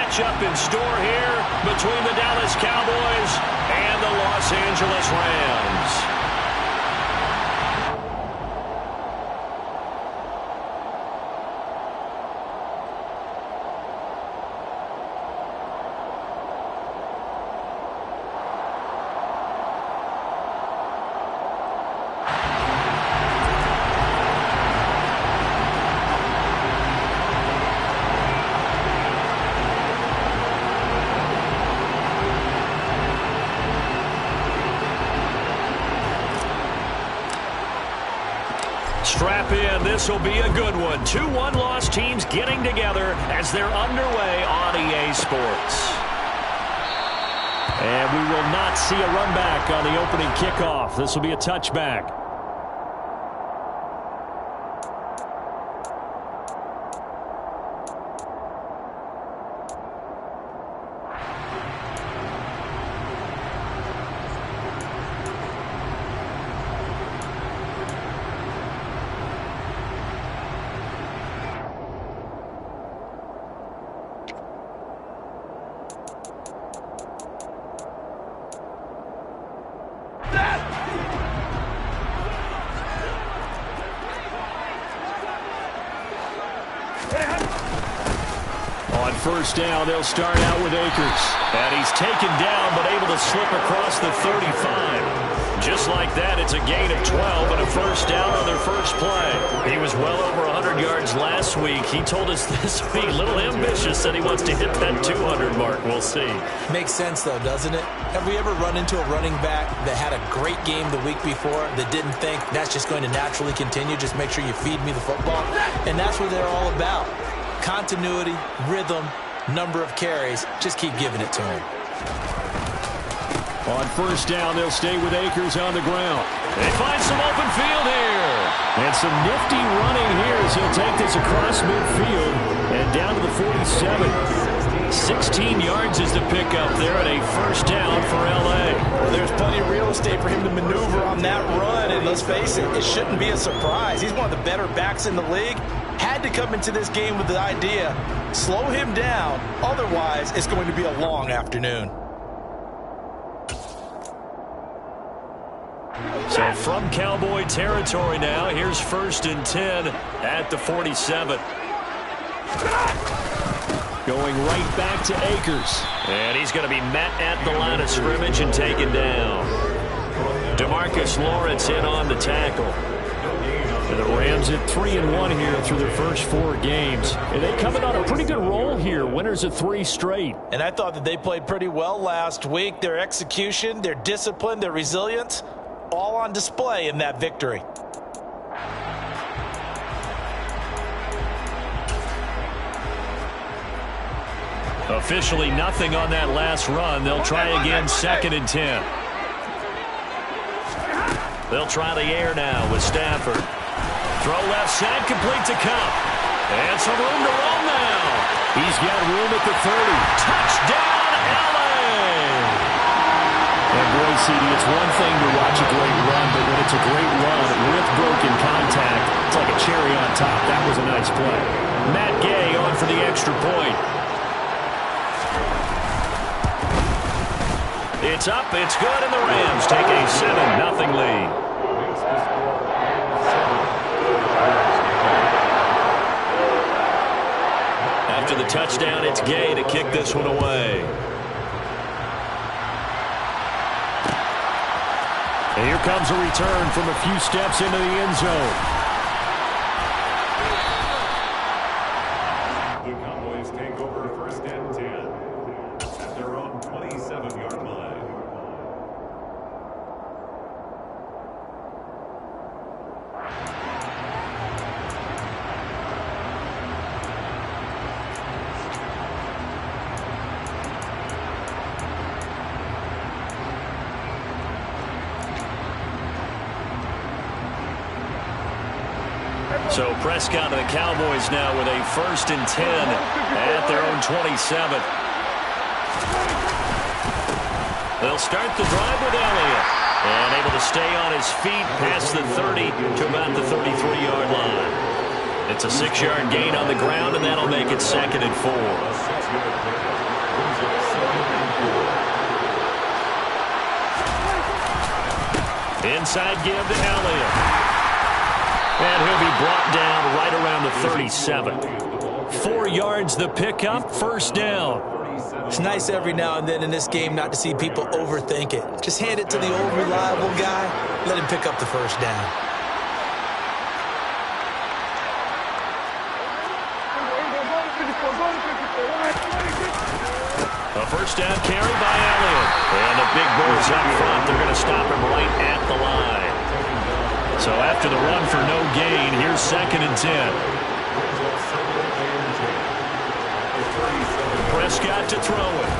matchup in store here between the Dallas Cowboys and the Los Angeles Rams. Strap in. This will be a good one. 2 one-loss teams getting together as they're underway on EA Sports. And we will not see a run back on the opening kickoff. This will be a touchback. On first down, they'll start out with Akers. And he's taken down, but able to slip across the 35. Just like that, it's a gain of 12 and a first down on their first play. He was well over 100 yards last week. He told us this week, a little ambitious, that he wants to hit that 200 mark. We'll see. Makes sense, though, doesn't it? Have we ever run into a running back that had a great game the week before that didn't think that's just going to naturally continue? Just make sure you feed me the football. And that's what they're all about. Continuity, rhythm, number of carries. Just keep giving it to him. On first down, they'll stay with Akers on the ground. They find some open field here. And some nifty running here as he'll take this across midfield and down to the 47. 16 yards is the pickup there and a first down for L.A. Well, there's plenty of real estate for him to maneuver on that run. And let's face it, it shouldn't be a surprise. He's one of the better backs in the league. Had to come into this game with the idea, slow him down. Otherwise, it's going to be a long afternoon. So from Cowboy territory now, here's 1st and 10 at the 47. Going right back to Akers. And he's going to be met at the line of scrimmage and taken down. DeMarcus Lawrence in on the tackle. And the Rams at 3-1 here through their first 4 games. And they come in on a pretty good roll here. Winners of 3 straight. And I thought that they played pretty well last week. Their execution, their discipline, their resilience, all on display in that victory. Officially nothing on that last run. They'll try again 2nd and 10. They'll try the air now with Stafford. Throw left side, complete to Cup. And some room to run now. He's got room at the 30. Touchdown, L.A. And boy, CD, it's one thing to watch a great run, but when it's a great run with broken contact, it's like a cherry on top. That was a nice play. Matt Gay on for the extra point. It's up, it's good, and the Rams take a 7-0 lead. After the touchdown, it's Gay to kick this one away. And here comes a return from a few steps into the end zone. The Cowboys take over 1st and 10 at their own 27-yard line. So Prescott and the Cowboys now with a 1st and 10 at their own 27. They'll start the drive with Elliott. And able to stay on his feet past the 30 to about the 33-yard line. It's a 6-yard gain on the ground, and that'll make it 2nd and 4. Inside give to Elliott. And he'll be brought down right around the 37. 4 yards the pickup, first down. It's nice every now and then in this game not to see people overthink it. Just hand it to the old reliable guy. Let him pick up the first down. A first down carry by Elliott. And the big boys up front. They're going to stop him right at the line. So after the run for no gain, here's 2nd and 10. Prescott to throw it.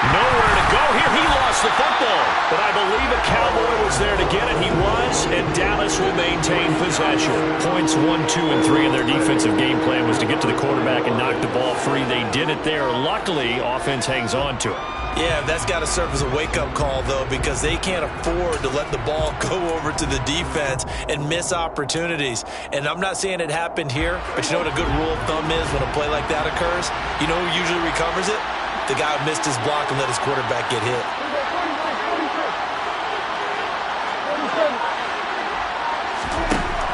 Nowhere to go here. He lost the football. But I believe a Cowboy was there to get it. He was, and Dallas will maintain possession. Points 1, 2, and 3 in their defensive game plan was to get to the quarterback and knock the ball free. They did it there. Luckily, offense hangs on to it. Yeah, that's got to serve as a wake-up call, though, because they can't afford to let the ball go over to the defense and miss opportunities. And I'm not saying it happened here, but you know what a good rule of thumb is when a play like that occurs? You know who usually recovers it? The guy who missed his block and let his quarterback get hit.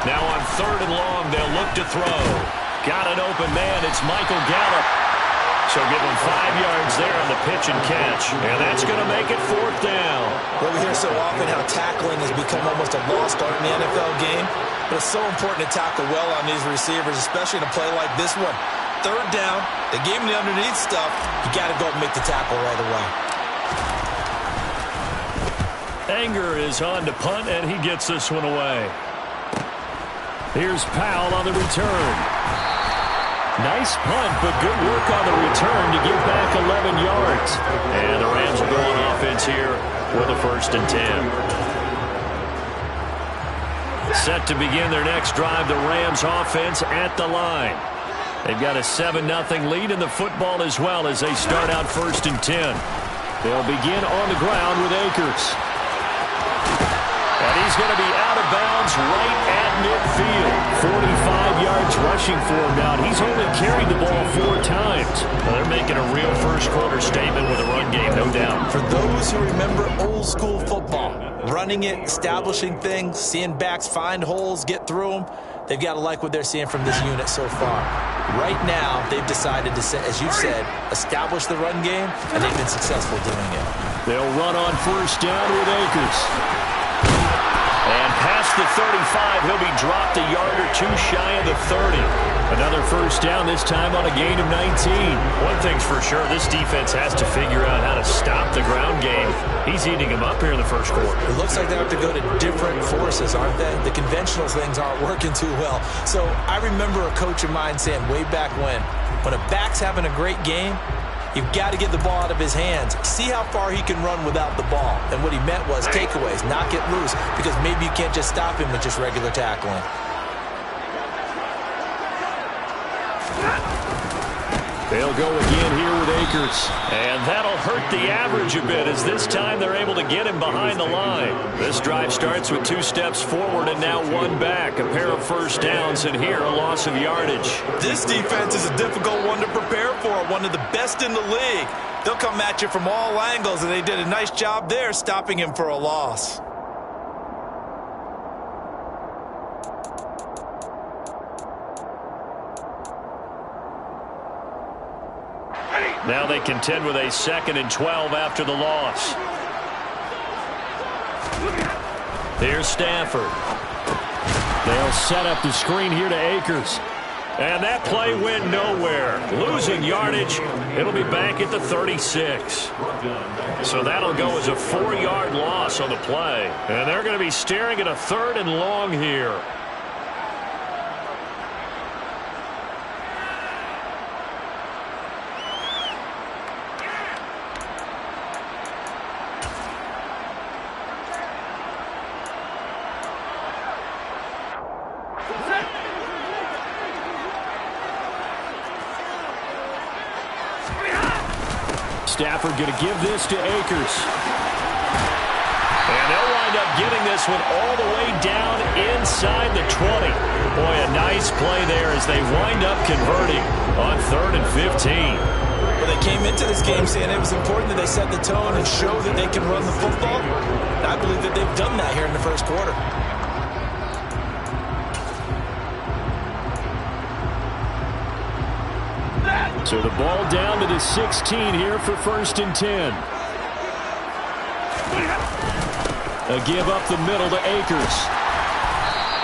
Now on 3rd and long, they'll look to throw. Got an open man. It's Michael Gallup. So give him 5 yards there on the pitch and catch. And that's going to make it 4th down. Well, we hear so often how tackling has become almost a lost art in the NFL game. But it's so important to tackle well on these receivers, especially in a play like this one. 3rd down, they gave him the underneath stuff. You got to go and make the tackle right away. Anger is on to punt, and he gets this one away. Here's Powell on the return. Nice punt, but good work on the return to give back 11 yards. And the Rams will go on offense here with a 1st and 10. Set to begin their next drive, the Rams offense at the line. They've got a 7-0 lead in the football as well as they start out 1st and 10. They'll begin on the ground with Akers. And he's going to be out of bounds right at midfield. 45 yards rushing for him now. He's only carried the ball 4 times. Well, they're making a real first-quarter statement with a run game, no doubt. For those who remember old-school football, running it, establishing things, seeing backs find holes, get through them, they've got to like what they're seeing from this unit so far. Right now, they've decided to, as you've said, establish the run game, and they've been successful doing it. They'll run on 1st down with Akers. And past the 35, he'll be dropped a yard or 2 shy of the 30. Another 1st down, this time on a gain of 19. One thing's for sure, this defense has to figure out how to stop the ground game. He's eating them up here in the 1st quarter. It looks like they have to go to different forces, aren't they? The conventional things aren't working too well. So I remember a coach of mine saying way back when a back's having a great game, you've got to get the ball out of his hands. See how far he can run without the ball. And what he meant was takeaways, not get loose, because maybe you can't just stop him with just regular tackling. They'll go again here with Akers. And that'll hurt the average a bit as this time they're able to get him behind the line. This drive starts with 2 steps forward and now 1 back. A pair of 1st downs and here a loss of yardage. This defense is a difficult one to prepare for, one of the best in the league. They'll come at you from all angles, and they did a nice job there stopping him for a loss. Now they contend with a 2nd and 12 after the loss. Here's Stafford. They'll set up the screen here to Akers. And that play went nowhere. Losing yardage. It'll be back at the 36. So that'll go as a 4-yard loss on the play. And they're going to be staring at a 3rd and long here. Stafford going to give this to Akers. And they'll wind up getting this one all the way down inside the 20. Boy, a nice play there as they wind up converting on 3rd and 15. Well, they came into this game saying it was important that they set the tone and show that they can run the football. And I believe that they've done that here in the first quarter. So the ball down to the 16 here for 1st and 10. A give up the middle to Akers.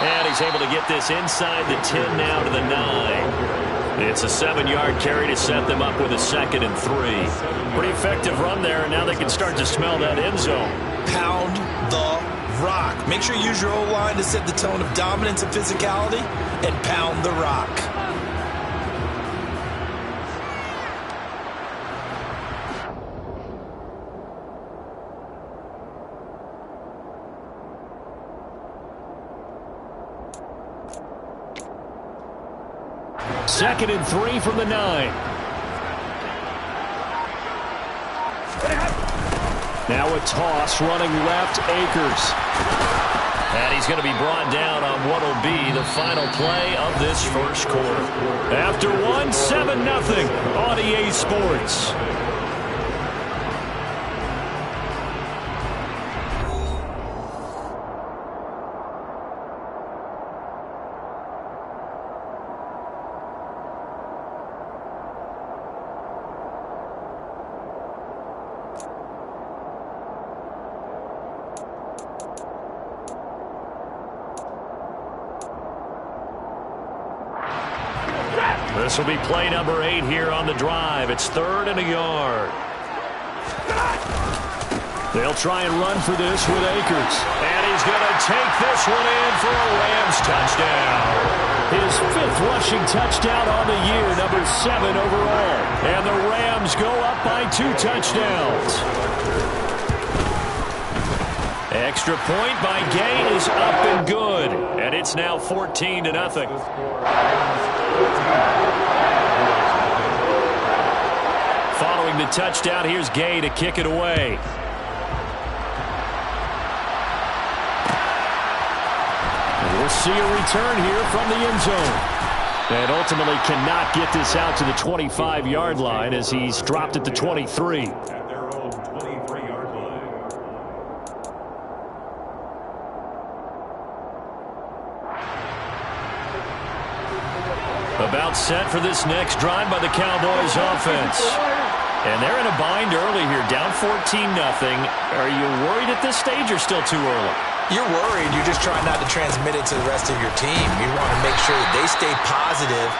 And he's able to get this inside the 10 now to the 9. It's a 7-yard carry to set them up with a 2nd and 3. Pretty effective run there, and now they can start to smell that end zone. Pound the rock. Make sure you use your O-line to set the tone of dominance and physicality, and pound the rock. Second and 3 from the 9. Now a toss running left, Akers. And he's going to be brought down on what will be the final play of this first quarter. After one, 7-0 on EA Sports. This will be play number 8 here on the drive. It's 3rd and a yard. They'll try and run for this with Akers. And he's going to take this one in for a Rams touchdown. His 5th rushing touchdown on the year, number 7 overall. And the Rams go up by 2 touchdowns. Extra point by Gay is up and good. And it's now 14-0. Following the touchdown, here's Gay to kick it away. And we'll see a return here from the end zone. And ultimately cannot get this out to the 25-yard line as he's dropped at the 23. At their own 23-yard line. About set for this next drive by the Cowboys offense. And they're in a bind early here, down 14-0. Are you worried at this stage or still too early? You're worried. You're just trying not to transmit it to the rest of your team. You want to make sure that they stay positive.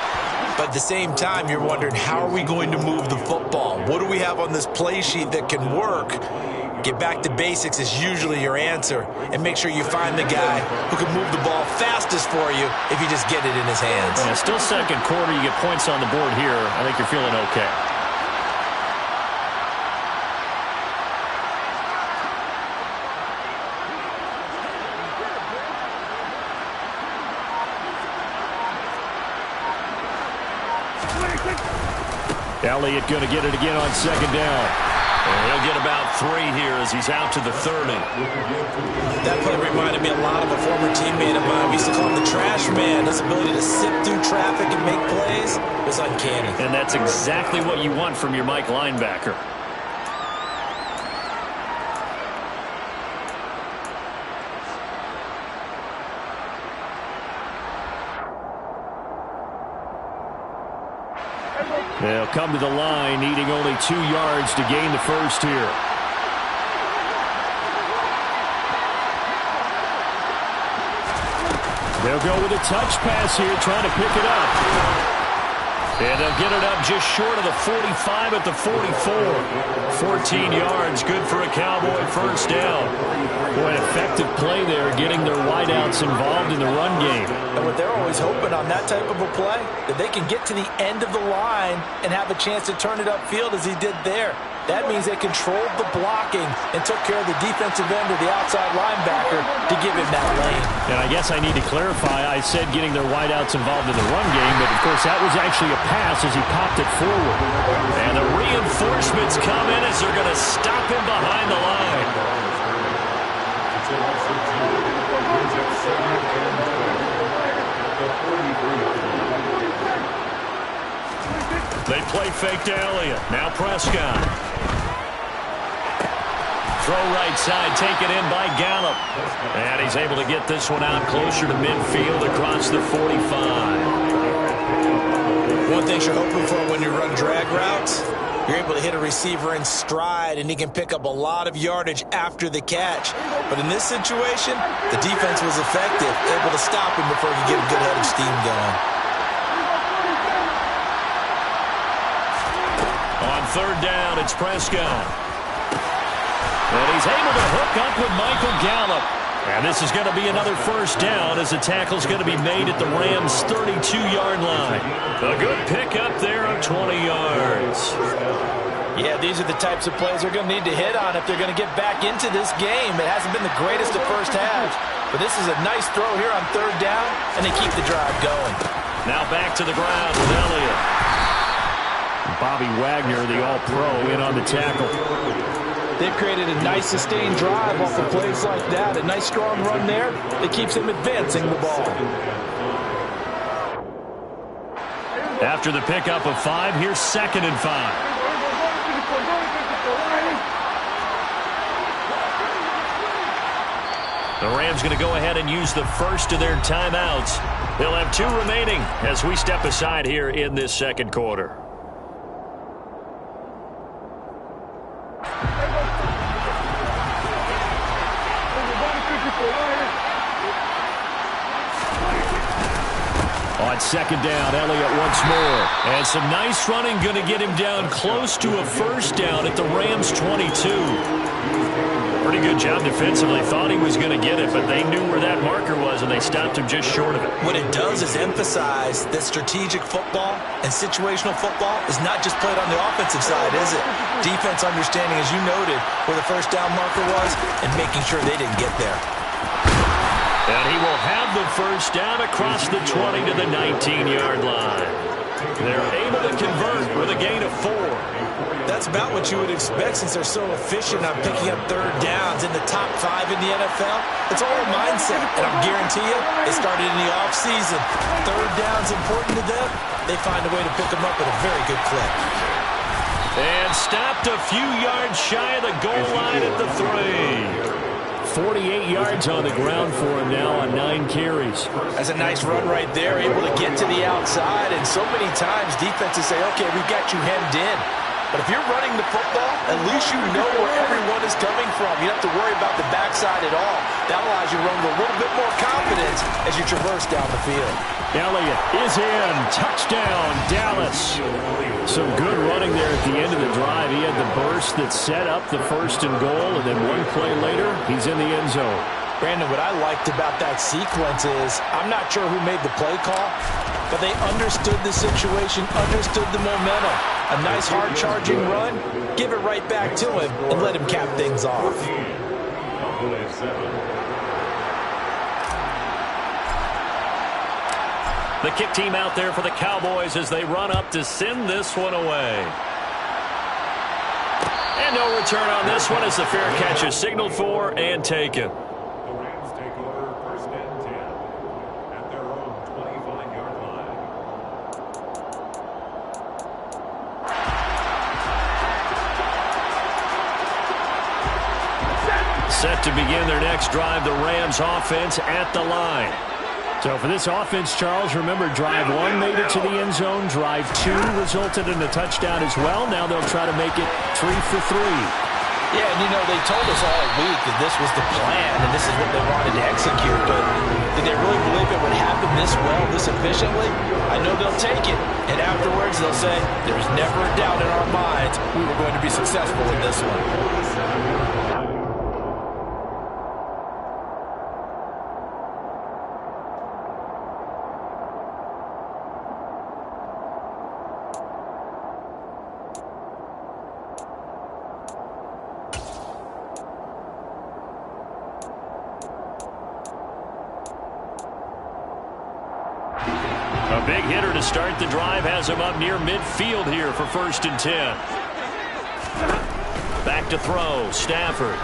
But at the same time, you're wondering, how are we going to move the football? What do we have on this play sheet that can work? Get back to basics is usually your answer. And make sure you find the guy who can move the ball fastest for you if you just get it in his hands. Yeah, still second quarter. You get points on the board here. I think you're feeling okay. Elliott going to get it again on 2nd down. And he'll get about 3 here as he's out to the 30. That play reminded me a lot of a former teammate of mine. We used to call him the trash man. His ability to sift through traffic and make plays was uncanny. And that's exactly what you want from your Mike linebacker. They'll come to the line, needing only 2 yards to gain the first here. They'll go with a touch pass here, trying to pick it up. And they'll get it up just short of the 45 at the 44. 14 yards, good for a Cowboy first down. Boy, an effective play there, getting their wideouts involved in the run game. And what they're always hoping on that type of a play, that they can get to the end of the line and have a chance to turn it upfield as he did there. That means they controlled the blocking and took care of the defensive end of the outside linebacker to give him that lane. And I guess I need to clarify, I said getting their wideouts involved in the run game, but of course that was actually a pass as he popped it forward. And the reinforcements come in as they're going to stop him behind the line. They play fake to Elliott. Now Prescott. Throw right side, taken in by Gallup. And he's able to get this one out closer to midfield across the 45. One thing you're hoping for when you run drag routes, you're able to hit a receiver in stride, and he can pick up a lot of yardage after the catch. But in this situation, the defense was effective, able to stop him before he could get a good head of steam going. On third down, it's Prescott. And he's able to hook up with Michael Gallup. And this is going to be another first down as the tackle's going to be made at the Rams' 32-yard line. A good pickup there of 20 yards. Yeah, these are the types of plays they're going to need to hit on if they're going to get back into this game. It hasn't been the greatest of first halves, but this is a nice throw here on third down, and they keep the drive going. Now back to the ground with Elliott. Bobby Wagner, the all-pro, in on the tackle. They've created a nice sustained drive off of plays like that. A nice strong run there that keeps them advancing the ball. After the pickup of 5, here's 2nd and 5. The Rams going to go ahead and use the first of their timeouts. They'll have 2 remaining as we step aside here in this second quarter. On second down, Elliott once more. And some nice running going to get him down close to a first down at the Rams' 22. Pretty good job defensively. Thought he was going to get it, but they knew where that marker was, and they stopped him just short of it. What it does is emphasize that strategic football and situational football is not just played on the offensive side, is it? Defense understanding, as you noted, where the first down marker was and making sure they didn't get there. And he will have the first down across the 20 to the 19-yard line. They're able to convert with a gain of 4. That's about what you would expect since they're so efficient on picking up third downs in the top 5 in the NFL. It's all a mindset, and I'll guarantee you, they started in the offseason. Third down's important to them. They find a way to pick them up at a very good clip. And stopped a few yards shy of the goal line at the 3. 48 yards on the ground for him now on 9 carries. That's a nice run right there, able to get to the outside. And so many times defenses say, okay, we've got you hemmed in. But if you're running the football, at least you know where everyone is coming from. You don't have to worry about the backside at all. That allows you to run with a little bit more confidence as you traverse down the field. Elliott is in. Touchdown, Dallas. Some good running there at the end of the drive. He had the burst that set up the 1st and goal, and then one play later, he's in the end zone. Brandon, what I liked about that sequence is I'm not sure who made the play call, but they understood the situation, understood the momentum. A nice hard-charging run, give it right back to him, and let him cap things off. The kick team out there for the Cowboys as they run up to send this one away. And no return on this one as the fair catch is signaled for and taken. The Rams take over 1st and 10 at their own 25-yard line. Set to begin their next drive, the Rams offense at the line. So for this offense, Charles, remember drive 1 made it to the end zone. Drive 2 resulted in a touchdown as well. Now they'll try to make it 3 for 3. Yeah, and you know, they told us all week that this was the plan and this is what they wanted to execute. But did they really believe it would happen this well, this efficiently? I know they'll take it. And afterwards, they'll say, there's never a doubt in our minds we were going to be successful in this one. A big hitter to start the drive has him up near midfield here for 1st and 10. Back to throw, Stafford.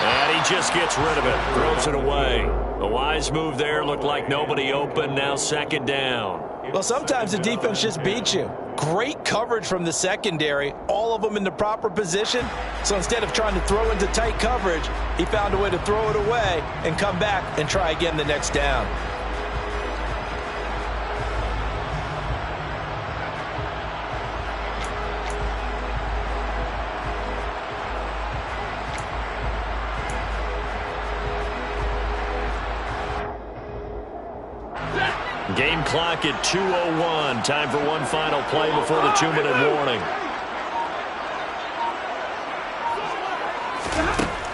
And he just gets rid of it, throws it away. A wise move there, looked like nobody open, now 2nd down. Well, sometimes the defense just beats you. Great coverage from the secondary, all of them in the proper position. So instead of trying to throw into tight coverage, he found a way to throw it away and come back and try again the next down. Game clock at 2:01. Time for one final play before the 2-minute warning.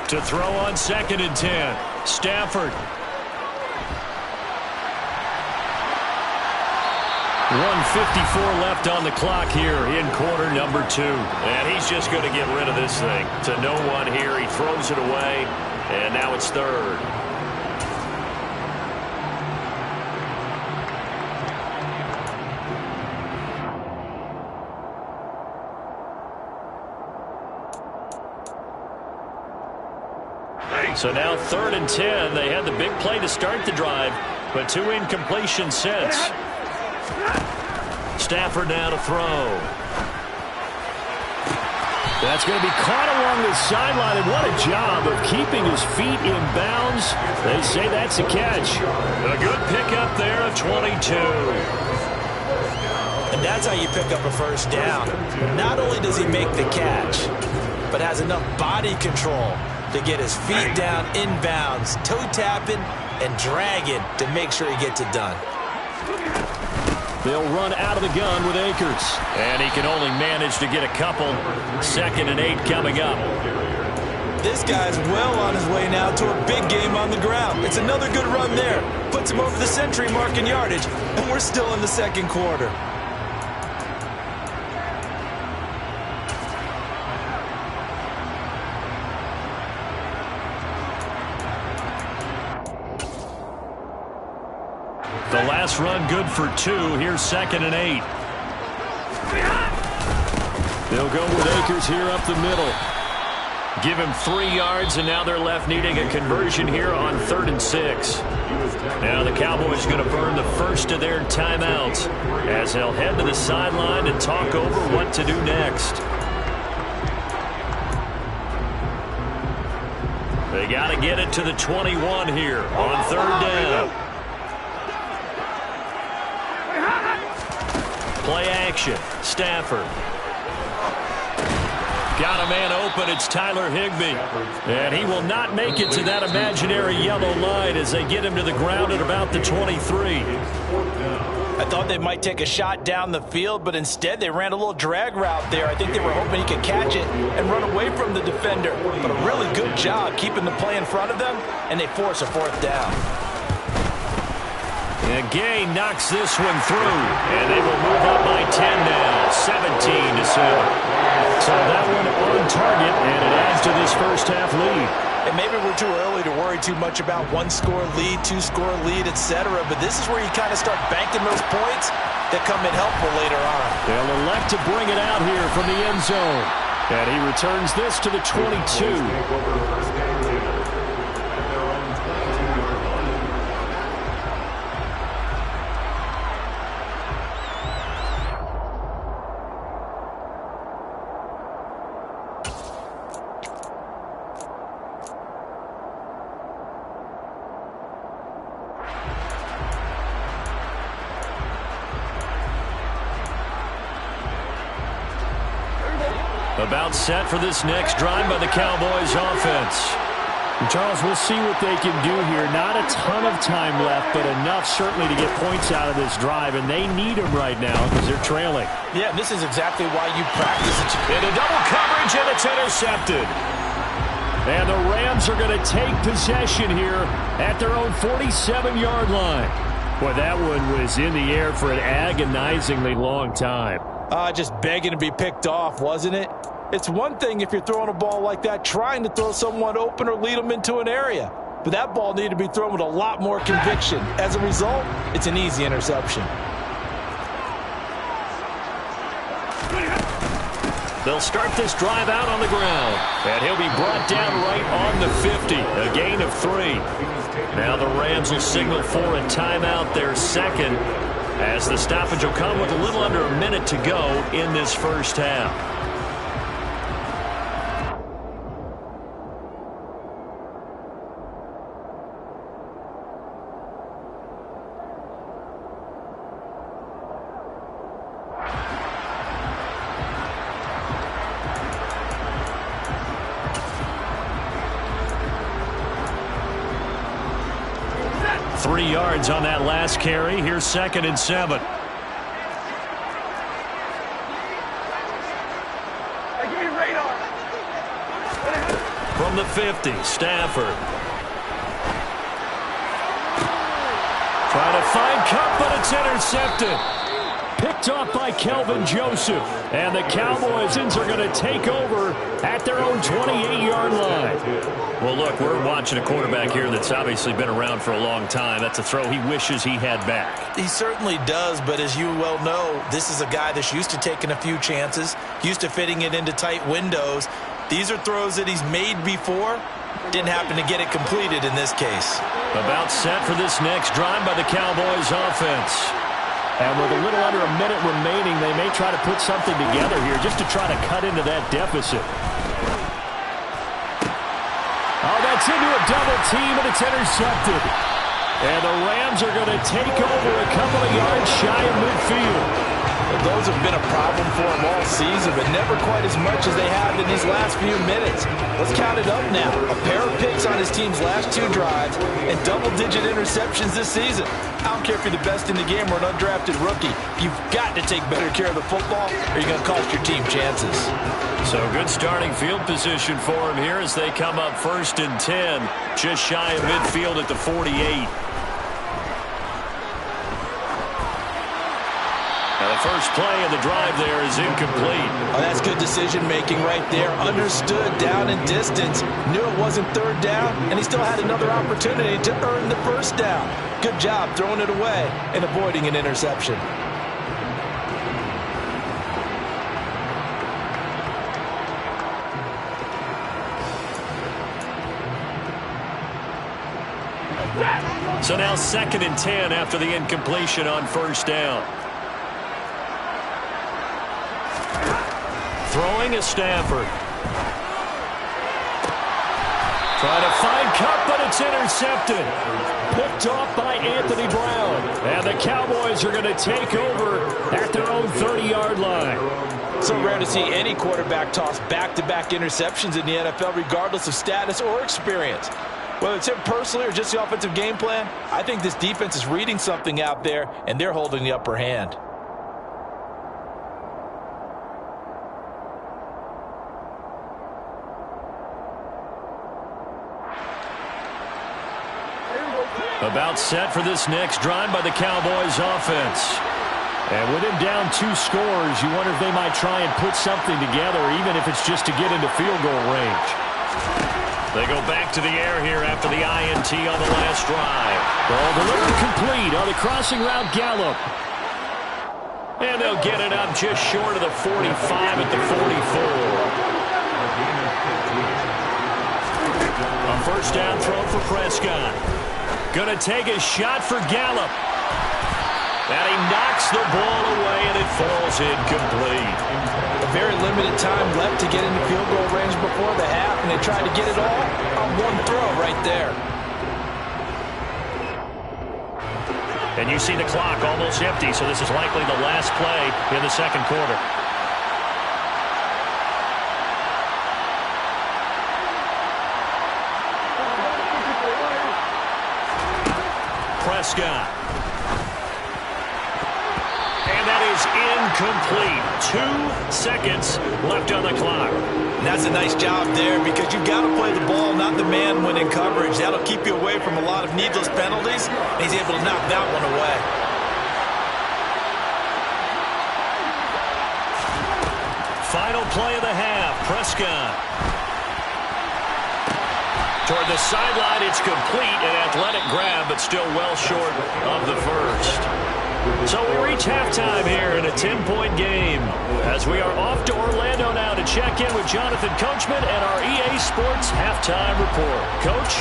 To throw on 2nd and 10. Stafford. 1:54 left on the clock here in quarter number 2. And he's just going to get rid of this thing. To no one here. He throws it away. And now it's 3rd. So now 3rd and 10. They had the big play to start the drive, but 2 incompletions since. Stafford now to throw. That's going to be caught along the sideline, and what a job of keeping his feet in bounds. They say that's a catch. A good pickup there of 22. And that's how you pick up a first down. Not only does he make the catch, but has enough body control to get his feet down inbounds, toe tapping and dragging to make sure he gets it done. They'll run out of the gun with Akers. And he can only manage to get a couple. 2nd and 8 coming up. This guy's well on his way now to a big game on the ground. It's another good run there. Puts him over the century mark in yardage, and we're still in the 2nd quarter. The last run good for 2. Here's 2nd and 8. They'll go with Akers here up the middle. Give him 3 yards, and now they're left needing a conversion here on 3rd and 6. Now the Cowboys going to burn the first of their timeouts as they'll head to the sideline and talk over what to do next. They got to get it to the 21 here on 3rd down. Play action. Stafford. Got a man open. It's Tyler Higbee. And he will not make it to that imaginary yellow line as they get him to the ground at about the 23. I thought they might take a shot down the field, but instead they ran a little drag route there. I think they were hoping he could catch it and run away from the defender. But a really good job keeping the play in front of them, and they force a 4th down. And Gay knocks this one through, and they will move up by 10 now, 17-7. So that one on target, and it adds to this first half lead. And maybe we're too early to worry too much about 1-score lead, 2-score lead, etc. But this is where you kind of start banking those points that come in helpful later on. They'll elect to bring it out here from the end zone. And he returns this to the 22. About set for this next drive by the Cowboys offense. And Charles, we'll see what they can do here. Not a ton of time left, but enough certainly to get points out of this drive, and they need them right now because they're trailing. Yeah, this is exactly why you practice it. In a double coverage, and it's intercepted. And the Rams are going to take possession here at their own 47-yard line. Boy, that one was in the air for an agonizingly long time. Just begging to be picked off, wasn't it? It's one thing if you're throwing a ball like that, trying to throw someone open or lead them into an area. But that ball needed to be thrown with a lot more conviction. As a result, it's an easy interception. They'll start this drive out on the ground. And he'll be brought down right on the 50. A gain of 3. Now the Rams will signal for a timeout, their second. as the stoppage will come with a little under a minute to go in this first half. On that last carry. Here's 2nd and 7. From the 50, Stafford. Trying to find Cup, but it's intercepted. Picked off by Kelvin Joseph. And the Cowboys are going to take over at their own 28-yard line. Well, look, we're watching a quarterback here that's obviously been around for a long time. That's a throw he wishes he had back. He certainly does, but as you well know, this is a guy that's used to taking a few chances, used to fitting it into tight windows. These are throws that he's made before. Didn't happen to get it completed in this case. About set for this next drive by the Cowboys offense. And with a little under a minute remaining, they may try to put something together here just to try to cut into that deficit. Oh, that's into a double team, and it's intercepted. And the Rams are going to take over a couple of yards shy of midfield. Those have been a problem for him all season, but never quite as much as they have in these last few minutes. Let's count it up now. A pair of picks on his team's last 2 drives and double-digit interceptions this season. I don't care if you're the best in the game or an undrafted rookie. You've got to take better care of the football or you're going to cost your team chances. So good starting field position for him here as they come up 1st and 10, just shy of midfield at the 48. Now the first play of the drive there is incomplete. Oh, that's good decision-making right there. Understood down and distance. Knew it wasn't 3rd down, and he still had another opportunity to earn the 1st down. Good job throwing it away and avoiding an interception. So now 2nd and 10 after the incompletion on 1st down. Throwing is Stafford. Trying to find Cup, but it's intercepted. Picked off by Anthony Brown. And the Cowboys are going to take over at their own 30-yard line. So rare to see any quarterback toss back-to-back interceptions in the NFL, regardless of status or experience. Whether it's him personally or just the offensive game plan, I think this defense is reading something out there, and they're holding the upper hand. About set for this next drive by the Cowboys offense. And with him down 2 scores, you wonder if they might try and put something together, even if it's just to get into field goal range. They go back to the air here after the INT on the last drive. Ball delivered complete on the crossing route Gallup. And they'll get it up just short of the 45 at the 44. A 1st down throw for Prescott. Going to take a shot for Gallup. And he knocks the ball away, and it falls incomplete. A very limited time left to get into field goal range before the half, and they tried to get it all on 1 throw right there. And you see the clock almost empty, so this is likely the last play in the 2nd quarter. Prescott. And that is incomplete. 2 seconds left on the clock. And that's a nice job there because you've got to play the ball, not the man when in coverage. That'll keep you away from a lot of needless penalties. And he's able to knock that one away. Final play of the half. Prescott. Toward the sideline, it's complete. An athletic grab, but still well short of the first. So we reach halftime here in a 10-point game as we are off to Orlando now to check in with Jonathan Coachman and our EA Sports Halftime Report. Coach?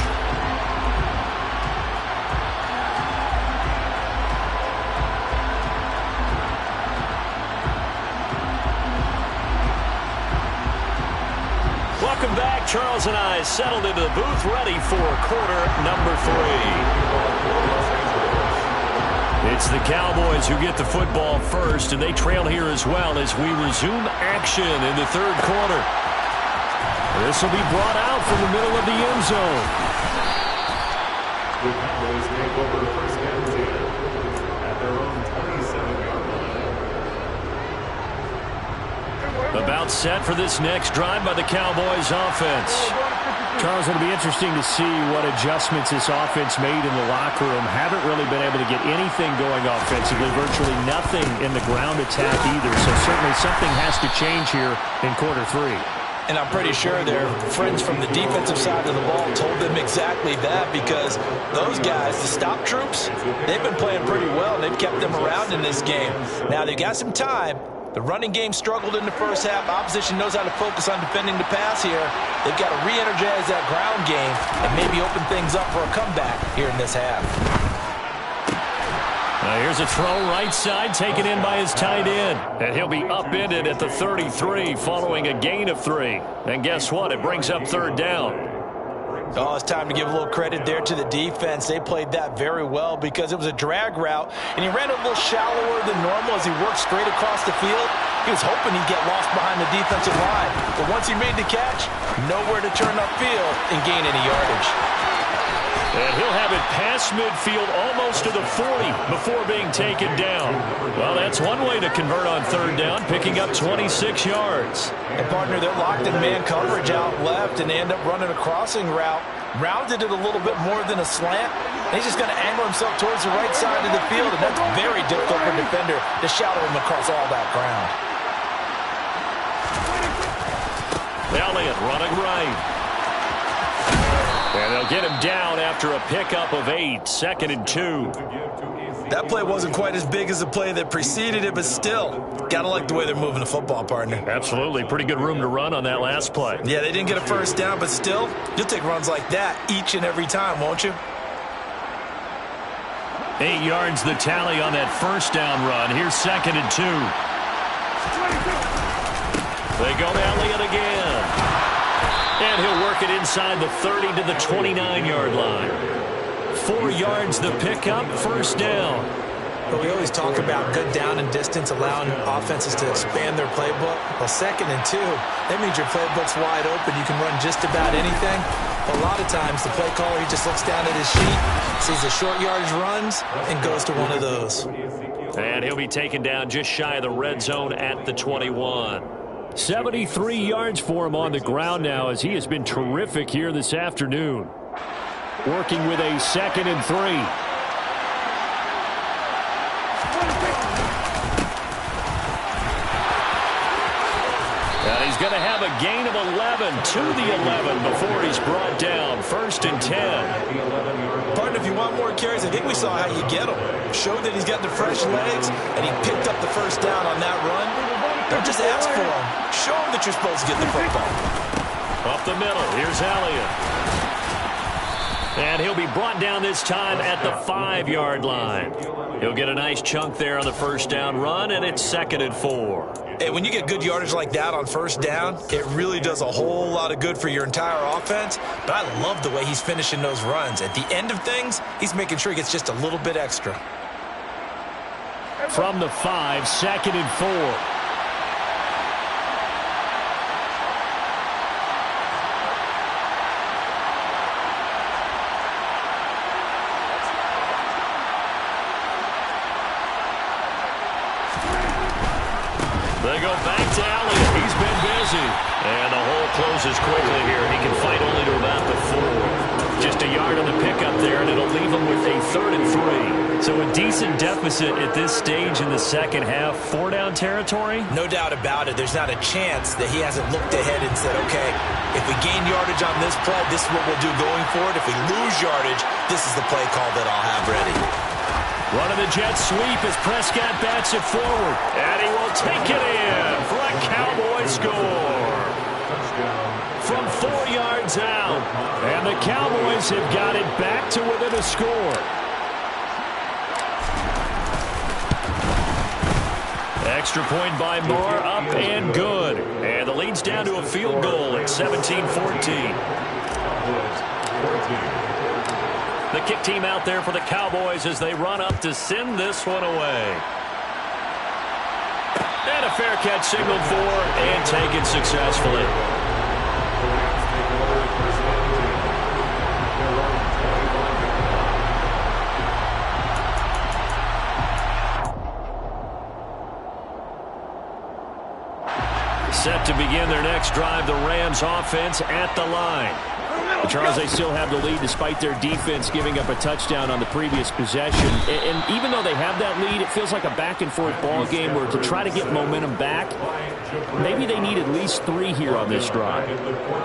Welcome back. Charles and I settled into the booth, ready for quarter number 3. It's the Cowboys who get the football first, and they trail here as well as we resume action in the third quarter. This will be brought out from the middle of the end zone. The Cowboys take over first and 10 at their own 27-yard line. About set for this next drive by the Cowboys offense. Charles, it'll be interesting to see what adjustments this offense made in the locker room. Haven't really been able to get anything going offensively, virtually nothing in the ground attack either. So certainly something has to change here in quarter 3. And I'm pretty sure their friends from the defensive side of the ball told them exactly that, because those guys, the stop troops, they've been playing pretty well, and they've kept them around in this game. Now, they've got some time. The running game struggled in the first half. Opposition knows how to focus on defending the pass here. They've got to re-energize that ground game and maybe open things up for a comeback here in this half. Now here's a throw right side, taken in by his tight end. And he'll be upended at the 33 following a gain of 3. And guess what? It brings up third down. Oh, it's time to give a little credit there to the defense. They played that very well because it was a drag route, and he ran a little shallower than normal as he worked straight across the field. He was hoping he'd get lost behind the defensive line. But once he made the catch, nowhere to turn upfield and gain any yardage. And he'll have it past midfield almost to the 40 before being taken down. Well, that's one way to convert on third down, picking up 26 yards. And, partner, they're locked in man coverage out left, and they end up running a crossing route. Rounded it a little bit more than a slant. And he's just going to angle himself towards the right side of the field, and that's very difficult for a defender to shadow him across all that ground. Elliott running right. And they'll get him down after a pickup of 8, 2nd and 2. That play wasn't quite as big as the play that preceded it, but still, got to like the way they're moving the football, partner. Absolutely. Pretty good room to run on that last play. Yeah, they didn't get a first down, but still, you'll take runs like that each and every time, won't you? 8 yards the tally on that first down run. Here's 2nd and 2. They go to Elliott again. And he'll work it inside the 30 to the 29-yard line. 4 yards the pickup, first down. But we always talk about good down and distance, allowing offenses to expand their playbook. Well, 2nd and 2, that means your playbook's wide open. You can run just about anything. A lot of times, the play caller, he just looks down at his sheet, sees the short yardage runs, and goes to one of those. And he'll be taken down just shy of the red zone at the 21. 73 yards for him on the ground now, as he has been terrific here this afternoon. Working with a 2nd and 3. And he's going to have a gain of 11 to the 11 before he's brought down. 1st and 10. Partner, if you want more carries, I think we saw how you get him. Showed that he's got the fresh legs, and he picked up the first down on that run. Don't just ask for him. Show him that you're supposed to get the football. Up the middle, here's Elliott. And he'll be brought down this time at the 5-yard line. He'll get a nice chunk there on the first down run, and it's 2nd and 4. Hey, when you get good yardage like that on first down, it really does a whole lot of good for your entire offense. But I love the way he's finishing those runs. At the end of things, he's making sure he gets just a little bit extra. From the 5, 2nd and 4. They go back to Elliott. He's been busy. And the hole closes quickly here. He can fight only to about the 4. Just a yard on the pickup there, and it'll leave him with a 3rd and 3. So a decent deficit at this stage in the second half. 4-down territory? No doubt about it. There's not a chance that he hasn't looked ahead and said, okay, if we gain yardage on this play, this is what we'll do going forward. If we lose yardage, this is the play call that I'll have ready. Running the jet sweep as Prescott bats it forward. And he will take it in for a Cowboy score. From 4 yards out. And the Cowboys have got it back to within a score. Extra point by Moore, up and good. And the lead comes down to a field goal at 17-14. The kick team out there for the Cowboys as they run up to send this one away. And a fair catch signaled for and taken successfully. Set to begin their next drive, the Rams offense at the line. Charles, they still have the lead despite their defense giving up a touchdown on the previous possession. And even though they have that lead, it feels like a back-and-forth ball game where to try to get momentum back, maybe they need at least 3 here on this drive.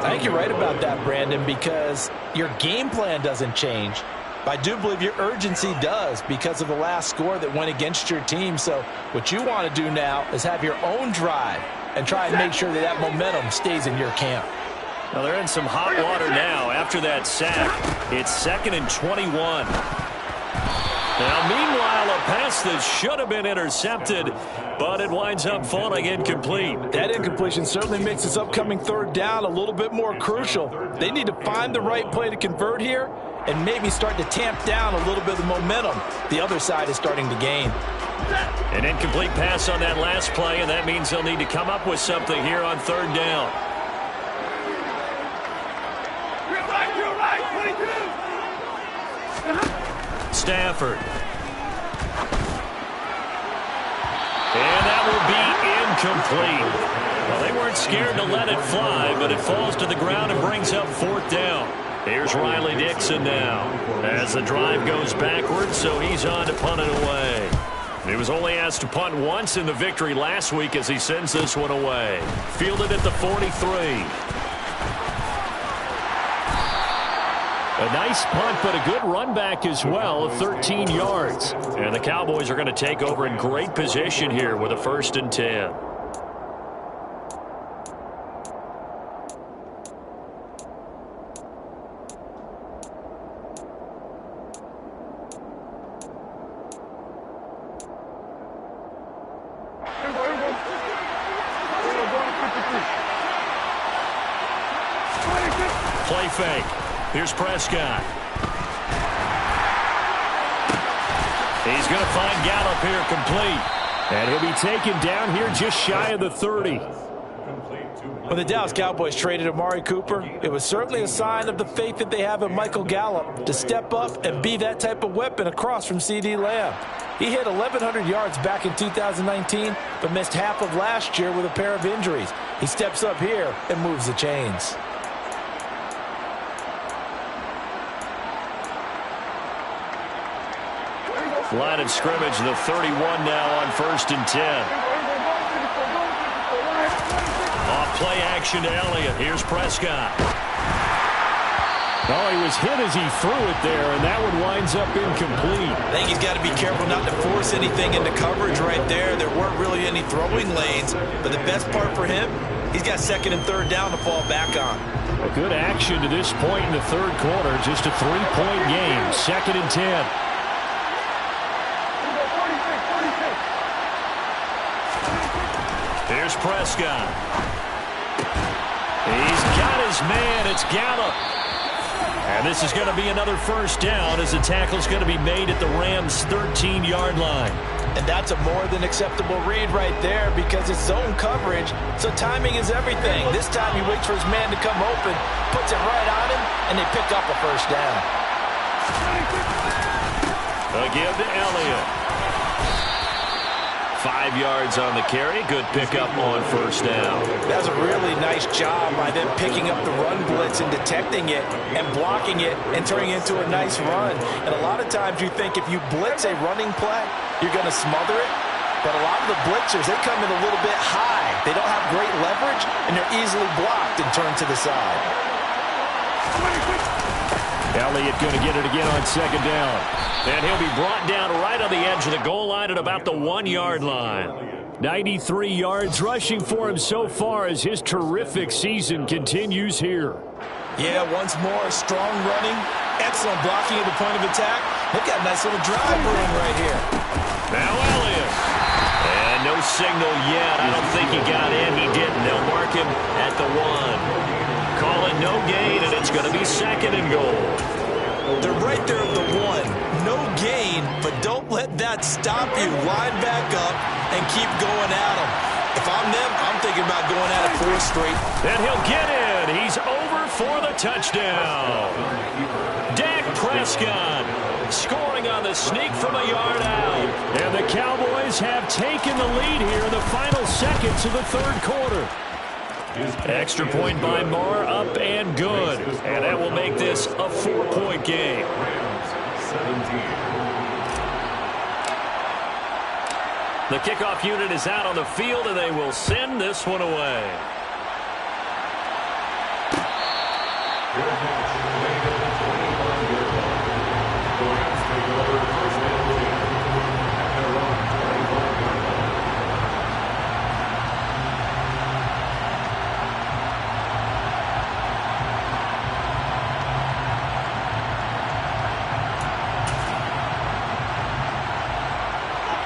I think you're right about that, Brandon, because your game plan doesn't change. But I do believe your urgency does because of the last score that went against your team. So what you want to do now is have your own drive and try and make sure that that momentum stays in your camp. Well, they're in some hot water now after that sack. It's 2nd and 21. Now, meanwhile, a pass that should have been intercepted, but it winds up falling incomplete. That incompletion certainly makes this upcoming 3rd down a little bit more crucial. They need to find the right play to convert here and maybe start to tamp down a little bit of the momentum the other side is starting to gain. An incomplete pass on that last play, and that means they'll need to come up with something here on 3rd down. Stafford. And that will be incomplete. Well, they weren't scared to let it fly, but it falls to the ground and brings up 4th down. Here's Riley Dixon now as the drive goes backwards, so he's on to punt it away. He was only asked to punt once in the victory last week as he sends this one away. Fielded at the 43. A nice punt, but a good run back as well, 13 yards. And the Cowboys are going to take over in great position here with a 1st and 10. Play fake. Here's Prescott. He's going to find Gallup here complete. And he'll be taken down here just shy of the 30. When the Dallas Cowboys traded Amari Cooper, it was certainly a sign of the faith that they have in Michael Gallup to step up and be that type of weapon across from C.D. Lamb. He hit 1,100 yards back in 2019, but missed half of last year with a pair of injuries. He steps up here and moves the chains. Line of scrimmage, the 31 now on 1st and 10. Off play action to Elliott. Here's Prescott. Oh, he was hit as he threw it there, and that one winds up incomplete. I think he's got to be careful not to force anything into coverage right there. There weren't really any throwing lanes, but the best part for him, he's got 2nd and 3rd down to fall back on. A good action to this point in the 3rd quarter. Just a 3-point game. 2nd and 10. Here's Prescott. He's got his man. It's Gallup. And this is going to be another 1st down as the tackle's going to be made at the Rams' 13-yard line. And that's a more than acceptable read right there because it's zone coverage, so timing is everything. This time he waits for his man to come open, puts it right on him, and they pick up a 1st down. A give to Elliott. 5 yards on the carry. Good pickup on 1st down. That's a really nice job by them picking up the run blitz and detecting it and blocking it and turning it into a nice run. And a lot of times you think if you blitz a running play, you're going to smother it. But a lot of the blitzers, they come in a little bit high. They don't have great leverage, and they're easily blocked and turned to the side. Elliott going to get it again on 2nd down. And he'll be brought down right on the edge of the goal line at about the 1-yard line. 93 yards rushing for him so far as his terrific season continues here. Yeah, once more, strong running, excellent blocking at the point of attack. They've got a nice little drive brewing right here. Now Elliott. And no signal yet. I don't think he got in. He didn't. They'll mark him at the 1. Call it no gain, and it's going to be 2nd and goal. They're right there at the 1. No gain, but don't let that stop you. Line back up and keep going at them. If I'm them, I'm thinking about going at it 4 straight. And he'll get in. He's over for the touchdown. Dak Prescott scoring on the sneak from a yard out. And the Cowboys have taken the lead here in the final seconds of the 3rd quarter. Extra point by Marr, up and good. And that will make this a 4-point game. The kickoff unit is out on the field, and they will send this one away.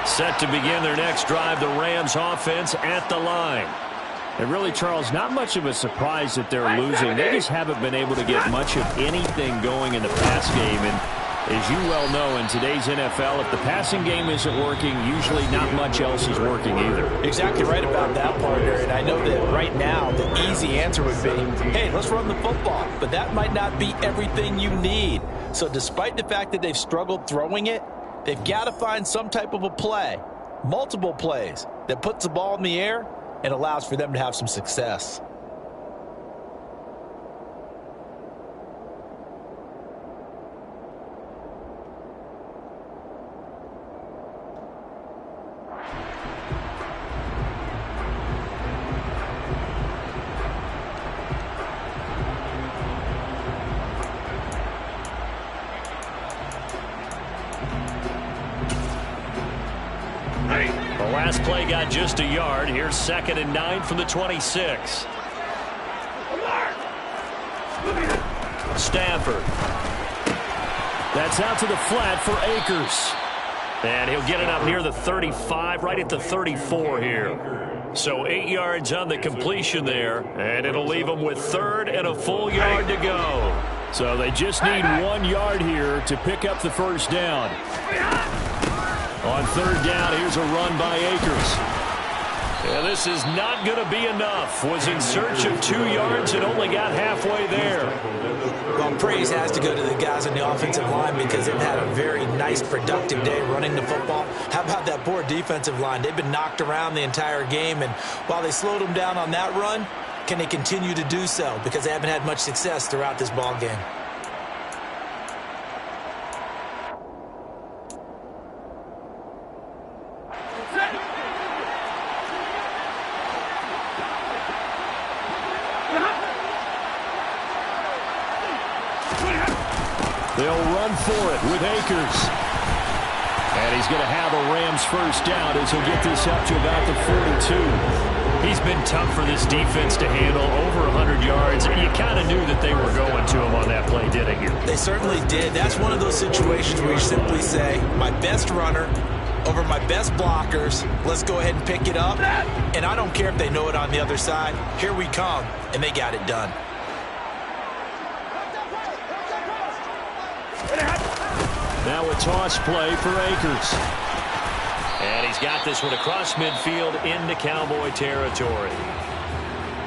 Set to begin their next drive, the Rams offense at the line. And really, Charles, not much of a surprise that they're losing. They just haven't been able to get much of anything going in the pass game. And as you well know, in today's NFL, if the passing game isn't working, usually not much else is working either. Exactly right about that, partner. And I know that right now the easy answer would be, hey, let's run the football. But that might not be everything you need. So despite the fact that they've struggled throwing it, they've got to find some type of a play, multiple plays, that puts the ball in the air and allows for them to have some success. The last play got just a yard. Here's 2nd and 9 from the 26. Stafford. That's out to the flat for Akers. And he'll get it up near the 35, right at the 34 here. So 8 yards on the completion there, and it'll leave them with 3rd and a full yard to go. So they just need 1 yard here to pick up the first down. On 3rd down, here's a run by Akers. Yeah, this is not going to be enough. Was in search of 2 yards and only got halfway there. Well, praise has to go to the guys on the offensive line because they've had a very nice, productive day running the football. How about that poor defensive line? They've been knocked around the entire game, and while they slowed them down on that run, can they continue to do so? Because they haven't had much success throughout this ball game. They'll run for it with Akers. And he's going to have a Rams first down as he'll get this up to about the 42. He's been tough for this defense to handle, over 100 yards. And you kind of knew that they were going to him on that play, didn't you? They certainly did. That's one of those situations where you simply say, my best runner over my best blockers. Let's go ahead and pick it up. And I don't care if they know it on the other side. Here we come. And they got it done. Now a toss play for Akers. And he's got this one across midfield into Cowboy territory.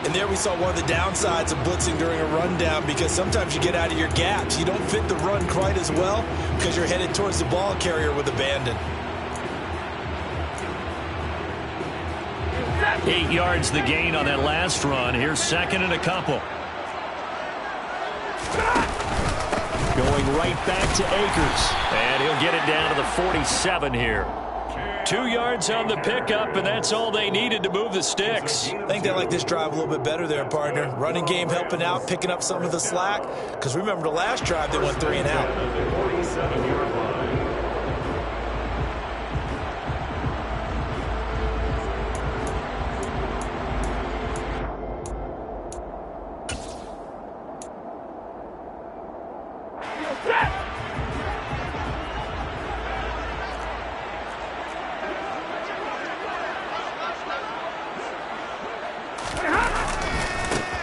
And there we saw one of the downsides of blitzing during a rundown, because sometimes you get out of your gaps. You don't fit the run quite as well because you're headed towards the ball carrier with abandon. 8 yards the gain on that last run. Here's 2nd and a couple. Going right back to Akers. And he'll get it down to the 47 here. 2 yards on the pickup, and that's all they needed to move the sticks. I think they like this drive a little bit better there, partner. Running game helping out, picking up some of the slack. Because remember the last drive, they went 3 and out. 47-yard line.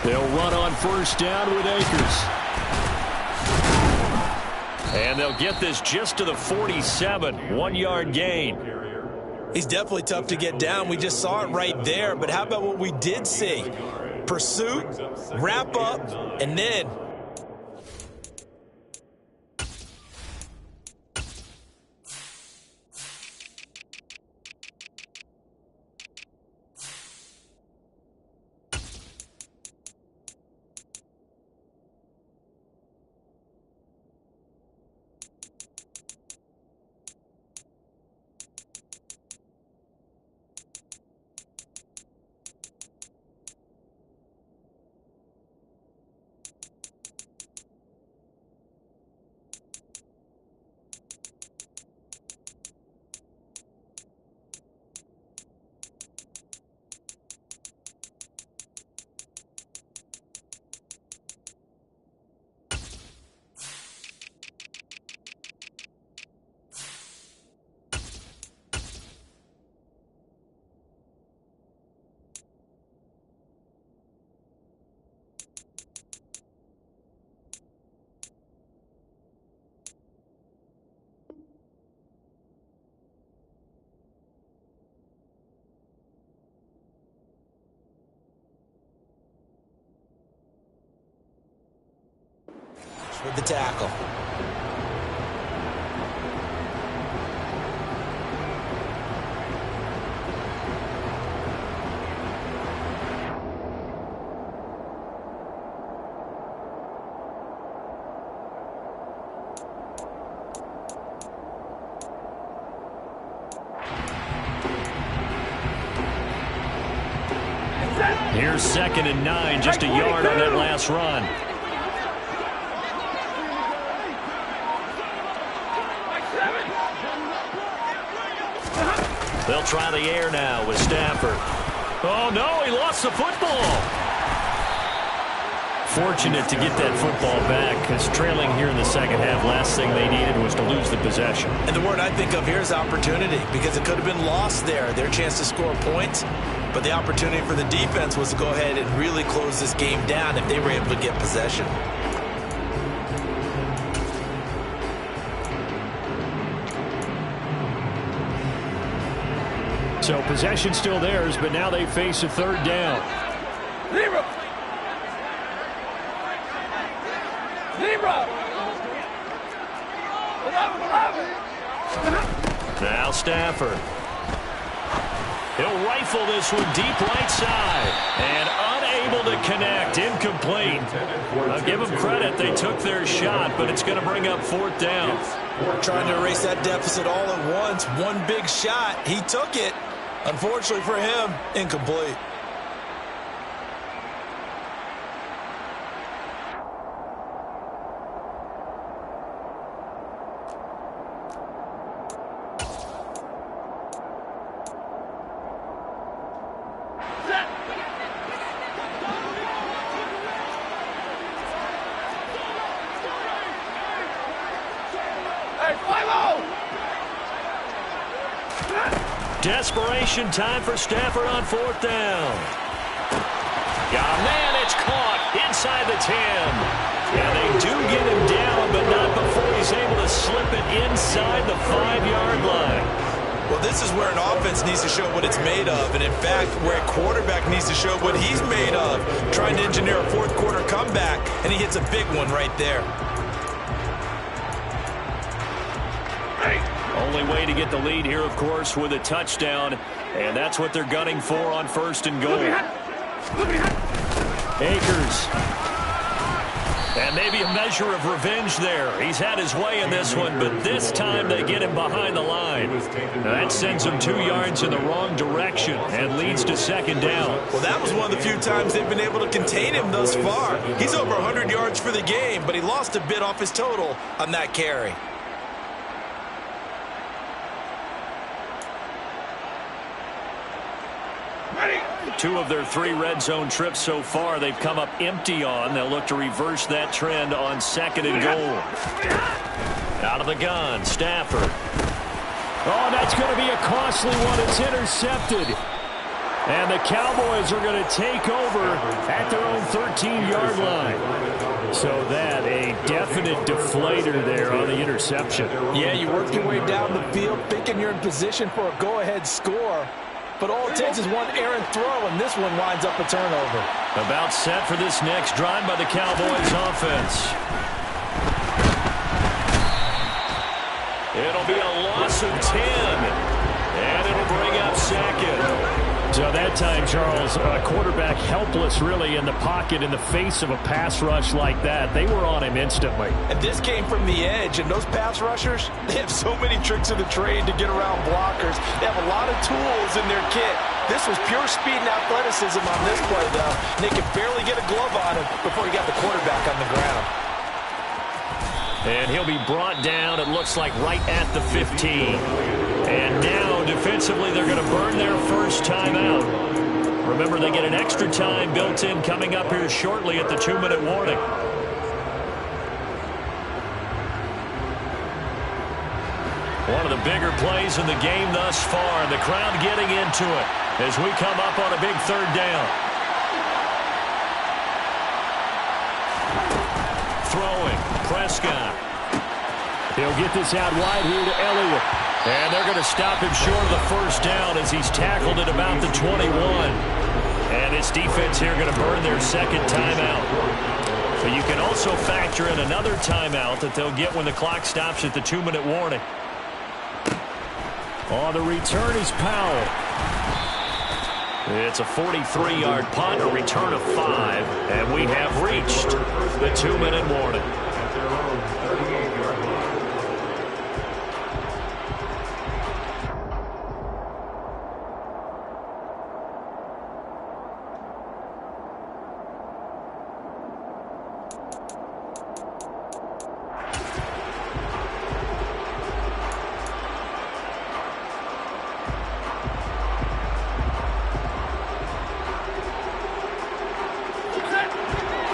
They'll run on first down with Akers. And they'll get this just to the 47. 1-yard gain. He's definitely tough to get down. We just saw it right there. But how about what we did see? Pursuit, wrap up, and then with the tackle. Here's 2nd and 9, just a yard on that last run. They'll try the air now with Stafford. Oh, no, he lost the football. Fortunate to get that football back, because trailing here in the second half, last thing they needed was to lose the possession. And the word I think of here is opportunity, because it could have been lost there, their chance to score points. But the opportunity for the defense was to go ahead and really close this game down if they were able to get possession. So possession still theirs, but now they face a 3rd down. Now Stafford. He'll rifle this one deep right side. And unable to connect. Incomplete. I'll give them credit. They took their shot, but it's going to bring up 4th down. Trying to erase that deficit all at once. One big shot. He took it. Unfortunately for him, incomplete. Desperation time for Stafford on 4th down. Yeah, man, it's caught inside the 10. Yeah, they do get him down, but not before he's able to slip it inside the 5-yard line. Well, this is where an offense needs to show what it's made of, and in fact, where a quarterback needs to show what he's made of, trying to engineer a 4th quarter comeback, and he hits a big one right there. Only way to get the lead here, of course, with a touchdown, and that's what they're gunning for on 1st and goal. Akers. And maybe a measure of revenge there. He's had his way in this one, but this time they get him behind the line. Now that sends him 2 yards in the wrong direction and leads to 2nd down. Well, that was one of the few times they've been able to contain him thus far. He's over 100 yards for the game, but he lost a bit off his total on that carry. Two of their 3 red zone trips so far they've come up empty on. They'll look to reverse that trend on 2nd and goal. Out of the gun, Stafford. Oh, that's going to be a costly one. It's intercepted. And the Cowboys are going to take over at their own 13-yard line. So that, a definite deflator there on the interception. Yeah, you work your way down the field thinking you're in position for a go-ahead score. But all it takes is one errant throw, and this one winds up a turnover. About set for this next drive by the Cowboys offense. It'll be a loss of 10. And it'll bring up second. So that time, Charles, a quarterback helpless really in the pocket in the face of a pass rush like that. They were on him instantly. And this came from the edge, and those pass rushers, they have so many tricks of the trade to get around blockers. They have a lot of tools in their kit. This was pure speed and athleticism on this play, though. And they could barely get a glove on him before he got the quarterback on the ground. And he'll be brought down, it looks like, right at the 15. And now, defensively, they're going to burn their first timeout. Remember, they get an extra time built in coming up here shortly at the 2-minute warning. One of the bigger plays in the game thus far. The crowd getting into it as we come up on a big third down. Throwing, Prescott. He'll get this out wide here to Elliott. And they're going to stop him short of the first down as he's tackled at about the 21. And his defense here going to burn their second timeout. But you can also factor in another timeout that they'll get when the clock stops at the 2-minute warning. On the return is Powell. It's a 43-yard punt, a return of 5, and we have reached the 2-minute warning.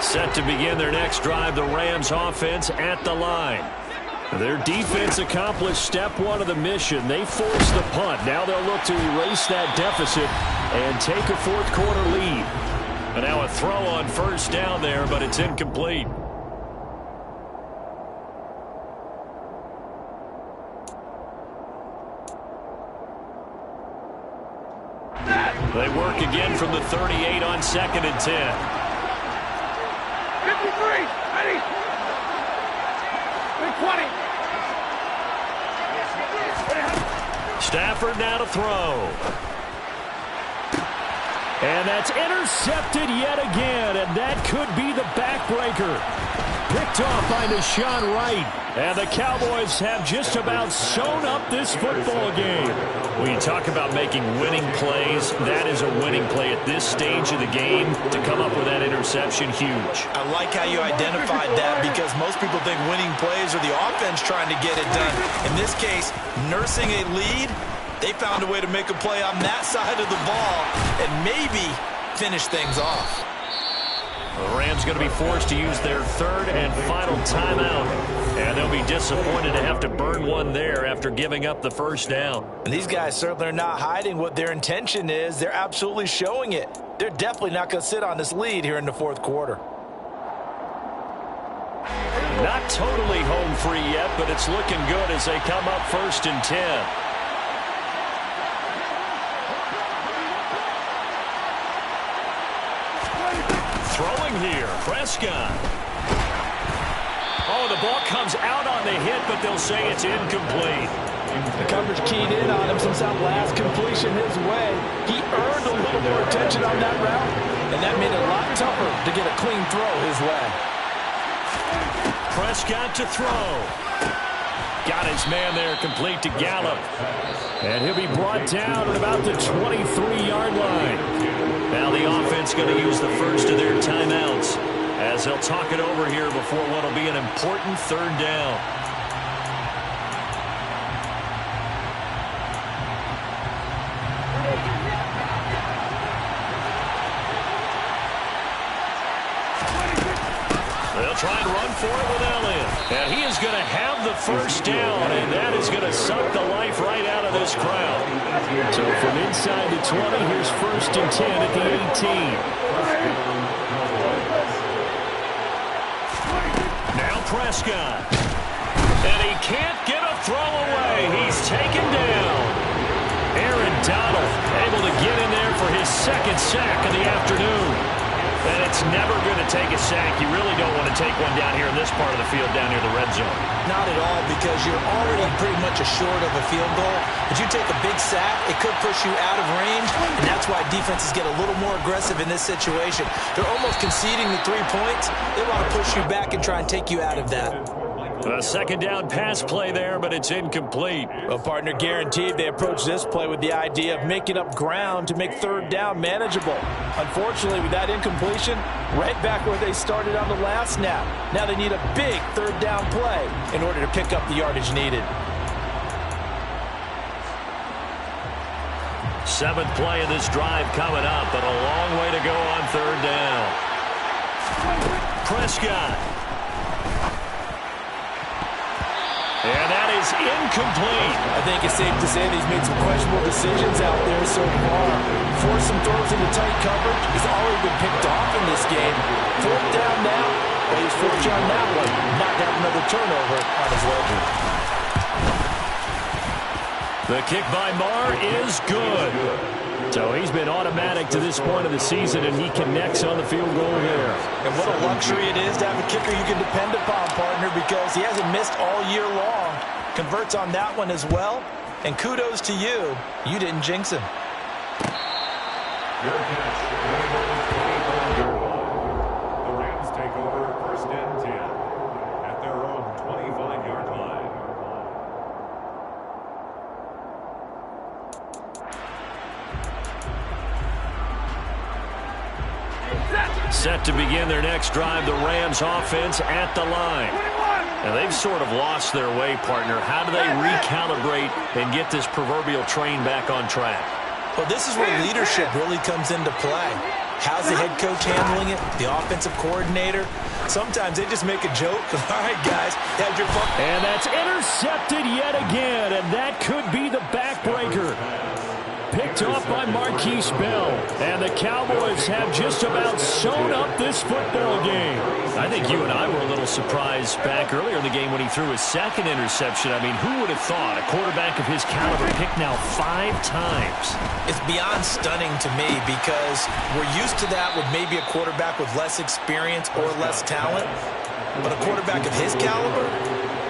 Set to begin their next drive, the Rams offense at the line. Their defense accomplished step one of the mission. They forced the punt. Now they'll look to erase that deficit and take a fourth-quarter lead. And now a throw on first down there, but it's incomplete. They work again from the 38 on 2nd and 10. 53, ready. 20. Stafford now to throw. And that's intercepted yet again, and that could be the backbreaker. Picked off by Deshaun Wright. And the Cowboys have just about sewn up this football game. When you talk about making winning plays, that is a winning play at this stage of the game. To come up with that interception, huge. I like how you identified that because most people think winning plays are the offense trying to get it done. In this case, nursing a lead, they found a way to make a play on that side of the ball and maybe finish things off. The Rams going to be forced to use their third and final timeout. And they'll be disappointed to have to burn one there after giving up the first down. And these guys certainly are not hiding what their intention is. They're absolutely showing it. They're definitely not going to sit on this lead here in the fourth quarter. Not totally home free yet, but it's looking good as they come up 1st and 10. Throwing here, Prescott. Oh, the ball comes out on the hit, but they'll say it's incomplete. The coverage keyed in on him since that last completion his way. He earned a little more attention on that route, and that made it a lot tougher to get a clean throw his way. Prescott to throw. Got his man there, complete to Gallup. And he'll be brought down at about the 23-yard line. Now the offense going to use the first of their timeouts as they'll talk it over here before what will be an important third down. They'll try and run for it with Elliott. And he is going to have the first down, and that is going to suck the life right out of this crowd. So from inside the 20, here's 1st and 10 at the 18. Now Prescott. And he can't get a throw away. He's taken down. Aaron Donald able to get in there for his 2nd sack of the afternoon. And it's never going to take a sack. You really don't want to take one down here in this part of the field, down near the red zone. Not at all, because you're already pretty much short of a field goal. But you take a big sack, it could push you out of range, and that's why defenses get a little more aggressive in this situation. They're almost conceding the 3 points. They want to push you back and try and take you out of that. A 2nd down pass play there, but it's incomplete. Well, partner, guaranteed they approach this play with the idea of making up ground to make 3rd down manageable. Unfortunately, with that incompletion, right back where they started on the last snap. Now they need a big 3rd down play in order to pick up the yardage needed. 7th play of this drive coming up, but a long way to go on 3rd down. Prescott. And that is incomplete. I think it's safe to say that he's made some questionable decisions out there so far. Forced some throws into tight coverage. He's already been picked off in this game. 4th down now. But he's fortunate on that one. Not to have another turnover on his ledger. The kick by Marr is good. So he's been automatic to this point of the season, and he connects on the field goal there. And what a luxury it is to have a kicker you can depend upon, partner, because he hasn't missed all year long. Converts on that one as well. And kudos to you. You didn't jinx him. Your catch. The Rams take over 1st and 10 at their own 25-yard line. Set to begin their next drive, the Rams offense at the line. And they've sort of lost their way, partner. How do they recalibrate and get this proverbial train back on track? Well, this is where leadership really comes into play. How's the head coach handling it? The offensive coordinator? Sometimes they just make a joke. All right, guys, have your fun. And that's intercepted yet again, and that could be the backbreaker. Picked off by Marquise Bell. And the Cowboys have just about sewn up this football game. I think you and I were a little surprised back earlier in the game when he threw his 2nd interception. I mean, who would have thought a quarterback of his caliber picked now 5 times? It's beyond stunning to me because we're used to that with maybe a quarterback with less experience or less talent. But a quarterback of his caliber,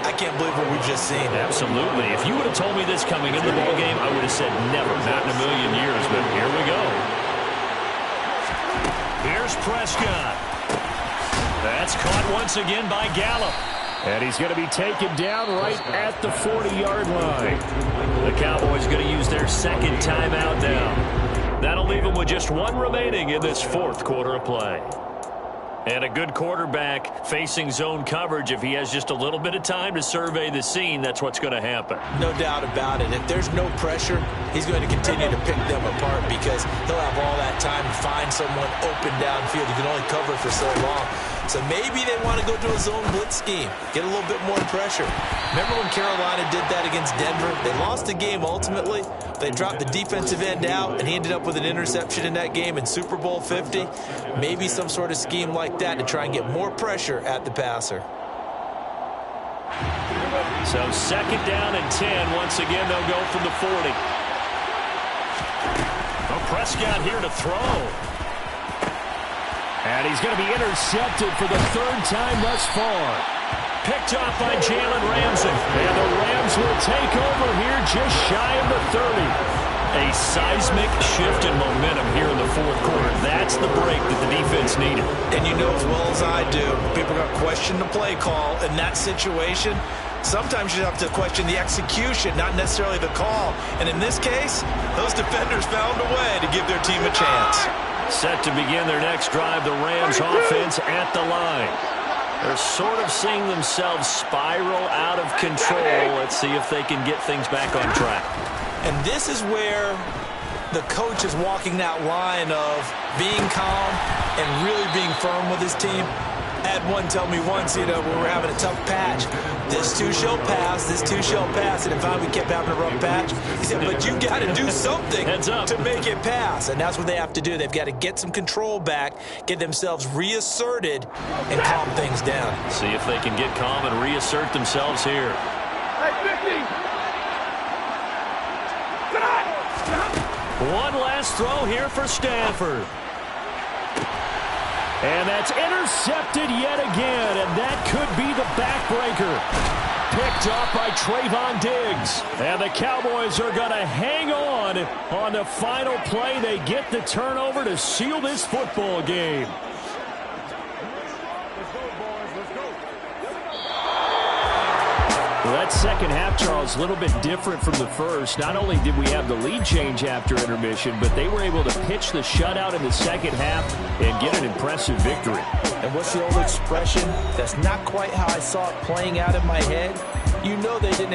I can't believe what we've just seen. Absolutely. If you would have told me this coming into the ball game, I would have said never, not in a million years. But here we go. Here's Prescott. That's caught once again by Gallup. And he's going to be taken down right at the 40-yard line. The Cowboys going to use their 2nd timeout now. That'll leave them with just 1 remaining in this 4th quarter of play. And a good quarterback facing zone coverage, if he has just a little bit of time to survey the scene, that's what's going to happen. No doubt about it. If there's no pressure, he's going to continue to pick them apart because he'll have all that time to find someone open downfield. You can only cover for so long. So maybe they want to go to a zone blitz scheme, get a little bit more pressure. Remember when Carolina did that against Denver? They lost the game ultimately. They dropped the defensive end out, and he ended up with an interception in that game in Super Bowl 50. Maybe some sort of scheme like that to try and get more pressure at the passer. So 2nd down and 10. Once again, they'll go from the 40. Oh, Prescott here to throw. And he's going to be intercepted for the 3rd time thus far. Picked off by Jalen Ramsey. And the Rams will take over here just shy of the 30. A seismic shift in momentum here in the 4th quarter. That's the break that the defense needed. And you know as well as I do, people are going to question the play call in that situation. Sometimes you have to question the execution, not necessarily the call. And in this case, those defenders found a way to give their team a chance. Set to begin their next drive, the Rams offense at the line. They're sort of seeing themselves spiral out of control. Let's see if they can get things back on track. And this is where the coach is walking that line of being calm and really being firm with his team. Had one tell me once, when we're having a tough patch, this too shall pass, this too shall pass. And finally we kept having a rough patch. He said, but you got to do something to make it pass. And that's what they have to do. They've got to get some control back, get themselves reasserted, and calm things down. See if they can get calm and reassert themselves here. Hey, 50! One last throw here for Stanford. And that's intercepted yet again, and that could be the backbreaker. Picked off by Trayvon Diggs. And the Cowboys are going to hang on the final play. They get the turnover to seal this football game. Well, that second half, Charles, a little bit different from the first. Not only did we have the lead change after intermission, but they were able to pitch the shutout in the second half and get an impressive victory. And what's the old expression? That's not quite how I saw it playing out in my head. You know they didn't